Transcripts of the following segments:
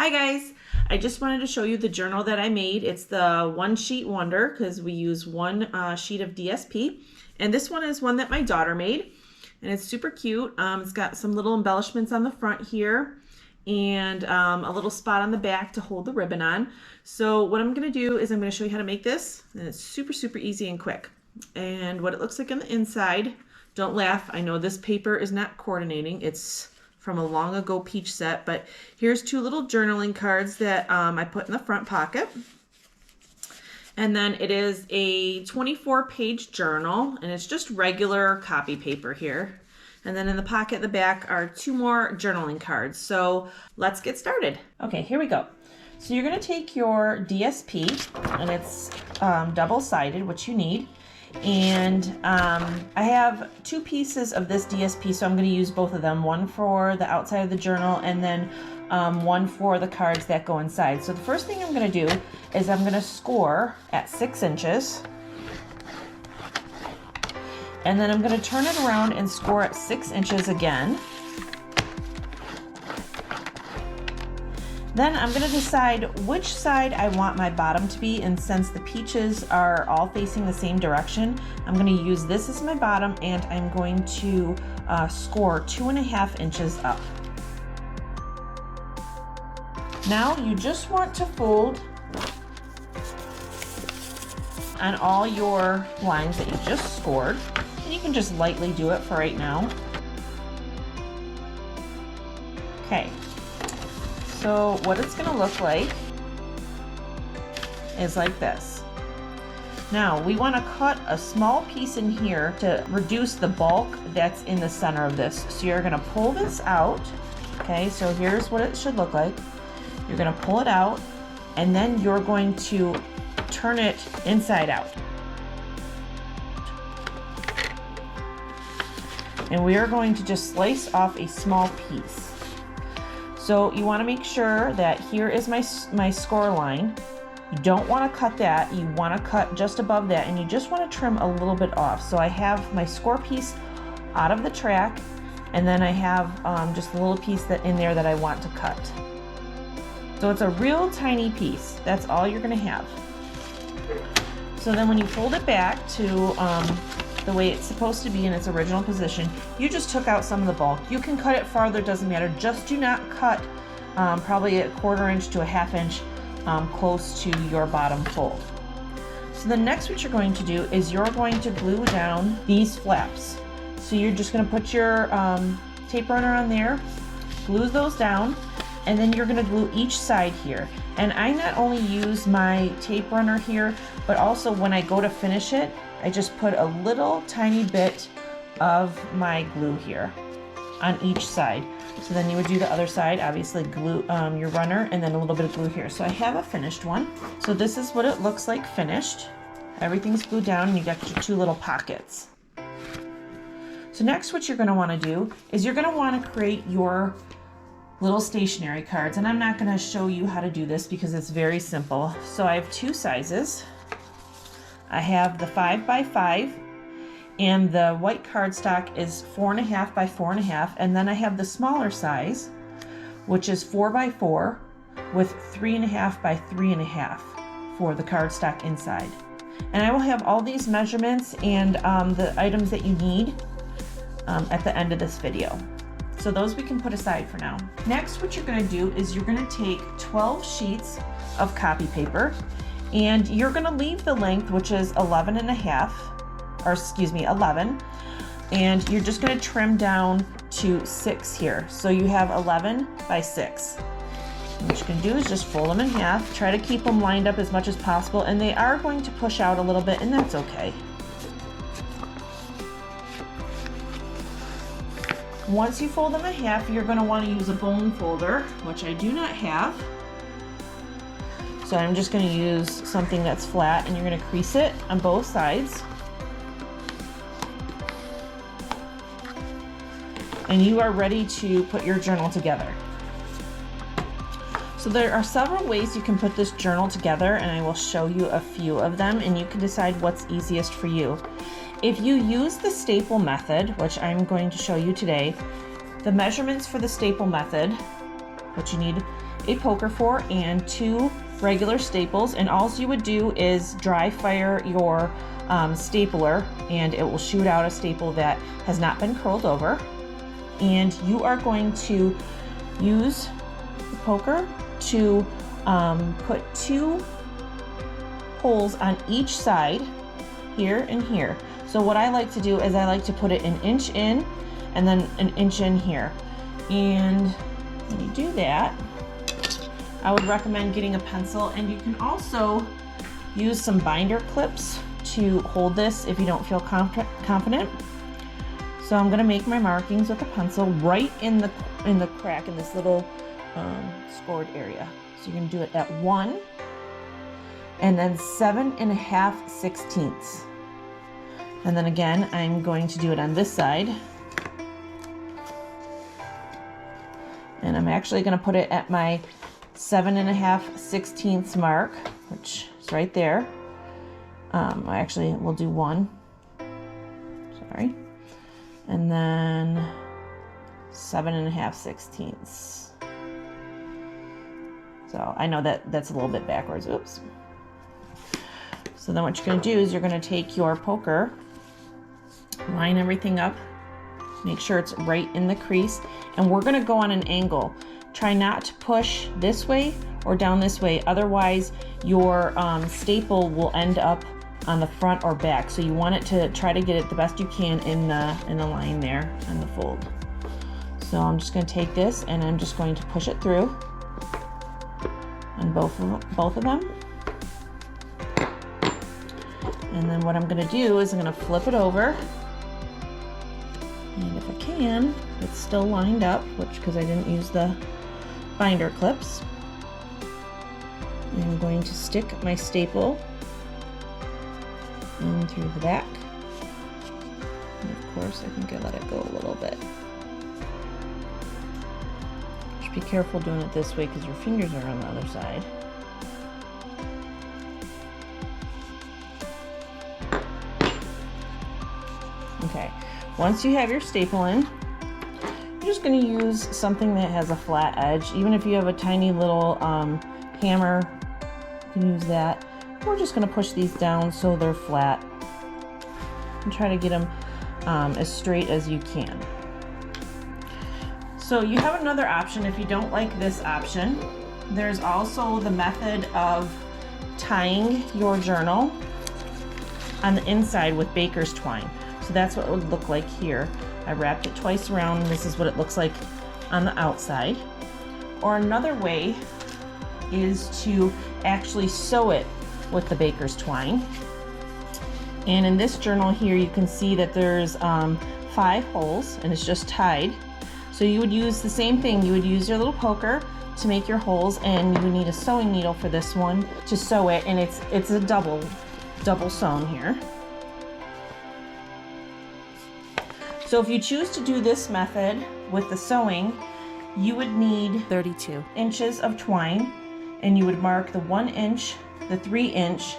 Hi guys, I just wanted to show you the journal that I made. It's the one sheet wonder because we use one sheet of DSP, and this one is one that my daughter made, and it's super cute. It's got some little embellishments on the front here and a little spot on the back to hold the ribbon on. So what I'm going to do is I'm going to show you how to make this, and it's super easy and quick. And what it looks like on the inside, don't laugh, I know this paper is not coordinating. It's from a long ago peach set, but here's two little journaling cards that I put in the front pocket. And then it is a 24-page journal, and it's just regular copy paper here. And then in the pocket at the back are two more journaling cards. So let's get started. Okay, here we go. So you're gonna take your DSP, and it's double-sided, which you need. And I have two pieces of this DSP, so I'm going to use both of them, one for the outside of the journal and then one for the cards that go inside. So the first thing I'm going to do is I'm going to score at 6 inches, and then I'm going to turn it around and score at 6 inches again. Then I'm going to decide which side I want my bottom to be, and since the peaches are all facing the same direction, I'm going to use this as my bottom, and I'm going to score 2.5 inches up. Now you just want to fold on all your lines that you just scored, and you can just lightly do it for right now. Okay. So what it's going to look like is like this. Now we want to cut a small piece in here to reduce the bulk that's in the center of this. So you're going to pull this out. Okay, so here's what it should look like. You're going to pull it out, and then you're going to turn it inside out. And we are going to just slice off a small piece. So you want to make sure that here is my score line. You don't want to cut that. You want to cut just above that, and you just want to trim a little bit off. So I have my score piece out of the track, and then I have just a little piece that in there that I want to cut. So it's a real tiny piece. That's all you're going to have. So then when you fold it back to the way it's supposed to be in its original position, you just took out some of the bulk. You can cut it farther, doesn't matter. Just do not cut probably a 1/4 inch to a 1/2 inch close to your bottom fold. So the next what you're going to do is you're going to glue down these flaps. So you're just going to put your tape runner on there, glue those down, and then you're going to glue each side here. And I not only use my tape runner here, but also when I go to finish it, I just put a little tiny bit of my glue here on each side. So then you would do the other side, obviously glue your runner, and then a little bit of glue here. So I have a finished one. So this is what it looks like finished. Everything's glued down, and you got your two little pockets. So next what you're going to want to do is you're going to want to create your little stationery cards, and I'm not going to show you how to do this because it's very simple. So I have two sizes. I have the 5x5, and the white cardstock is 4.5 by 4.5, and then I have the smaller size, which is 4x4 with 3.5 by 3.5 for the cardstock inside. And I will have all these measurements and the items that you need at the end of this video. So those we can put aside for now. Next, what you're going to do is you're going to take 12 sheets of copy paper, and you're going to leave the length, which is 11, and you're just going to trim down to 6 here. So you have 11 by 6. And what you can do is just fold them in half. Try to keep them lined up as much as possible, and they are going to push out a little bit, and that's okay. Once you fold them in half, you're going to want to use a bone folder, which I do not have. So I'm just going to use something that's flat, and you're going to crease it on both sides. And you are ready to put your journal together. So there are several ways you can put this journal together, and I will show you a few of them, and you can decide what's easiest for you. If you use the staple method, which I'm going to show you today, the measurements for the staple method, what you need a poker for and 2 regular staples, and all you would do is dry fire your stapler, and it will shoot out a staple that has not been curled over. And you are going to use the poker to put 2 holes on each side, here and here. So what I like to do is I like to put it an inch in and then an inch in here. And when you do that, I would recommend getting a pencil, and you can also use some binder clips to hold this if you don't feel confident. So I'm gonna make my markings with a pencil right in the crack in this little scored area. So you're gonna do it at 1 and then 7.5/16. And then again, I'm going to do it on this side. And I'm actually gonna put it at my 7.5/16 mark, which is right there. I actually will do 1, sorry. And then 7.5/16. So I know that that's a little bit backwards, oops. So then what you're gonna do is you're gonna take your poker, line everything up, make sure it's right in the crease, and we're gonna go on an angle. Try not to push this way or down this way, otherwise your staple will end up on the front or back. So you want it to try to get it the best you can in the line there on the fold. So I'm just gonna take this and I'm just going to push it through on both of them. And then what I'm gonna do is I'm gonna flip it over. And if I can, it's still lined up, because I didn't use the binder clips. I'm going to stick my staple in through the back. And of course, I think I let it go a little bit. Just be careful doing it this way because your fingers are on the other side. Okay, once you have your staple in, you're just going to use something that has a flat edge. Even if you have a tiny little hammer, you can use that. We're just going to push these down so they're flat and try to get them as straight as you can. So you have another option if you don't like this option. There's also the method of tying your journal on the inside with baker's twine. So that's what it would look like here. I wrapped it twice around, and this is what it looks like on the outside. Or another way is to actually sew it with the baker's twine. And in this journal here, you can see that there's 5 holes, and it's just tied. So you would use the same thing. You would use your little poker to make your holes, and you would need a sewing needle for this one to sew it, and it's a double sewn here. So if you choose to do this method with the sewing, you would need 32 inches of twine, and you would mark the 1 inch, the 3 inch,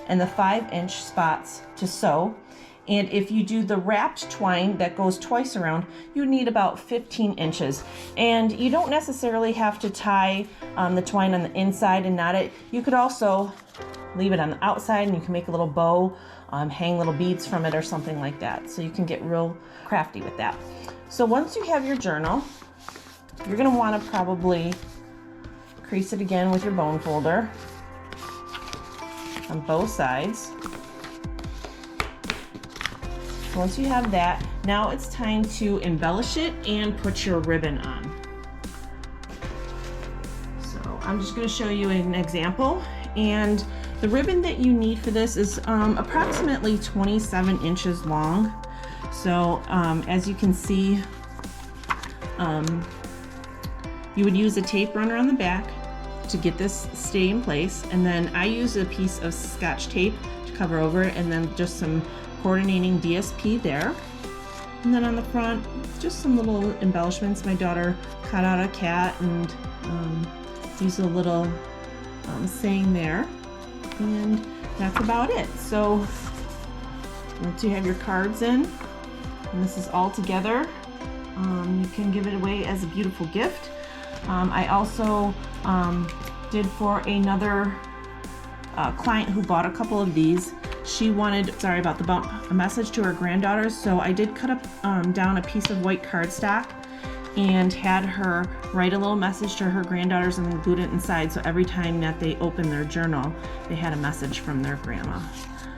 and the 5 inch spots to sew. And if you do the wrapped twine that goes twice around, you need about 15 inches. And you don't necessarily have to tie the twine on the inside and knot it. You could also leave it on the outside, and you can make a little bow, hang little beads from it or something like that. So you can get real crafty with that. So once you have your journal, you're gonna wanna probably crease it again with your bone folder on both sides. Once you have that, now it's time to embellish it and put your ribbon on. So I'm just gonna show you an example, and the ribbon that you need for this is approximately 27 inches long. So as you can see, you would use a tape runner on the back to get this stay in place, and then I use a piece of Scotch tape to cover over it, and then just some coordinating DSP there. And then on the front, just some little embellishments. My daughter cut out a cat and used a little saying there. And that's about it. So once you have your cards in, and this is all together, you can give it away as a beautiful gift. I also did for another client who bought a couple of these. She wanted, sorry about the bump, a message to her granddaughters, so I did cut up down a piece of white cardstock and had her write a little message to her granddaughters and then glued it inside, so every time that they opened their journal, they had a message from their grandma.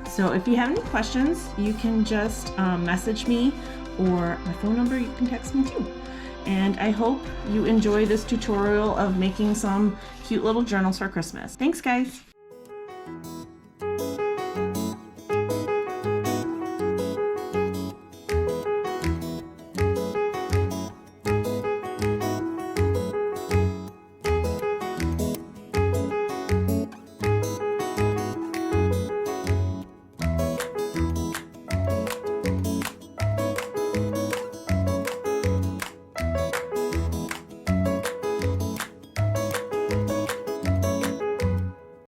So if you have any questions, you can just message me, or my phone number, you can text me too. And I hope you enjoy this tutorial of making some cute little journals for Christmas. Thanks, guys.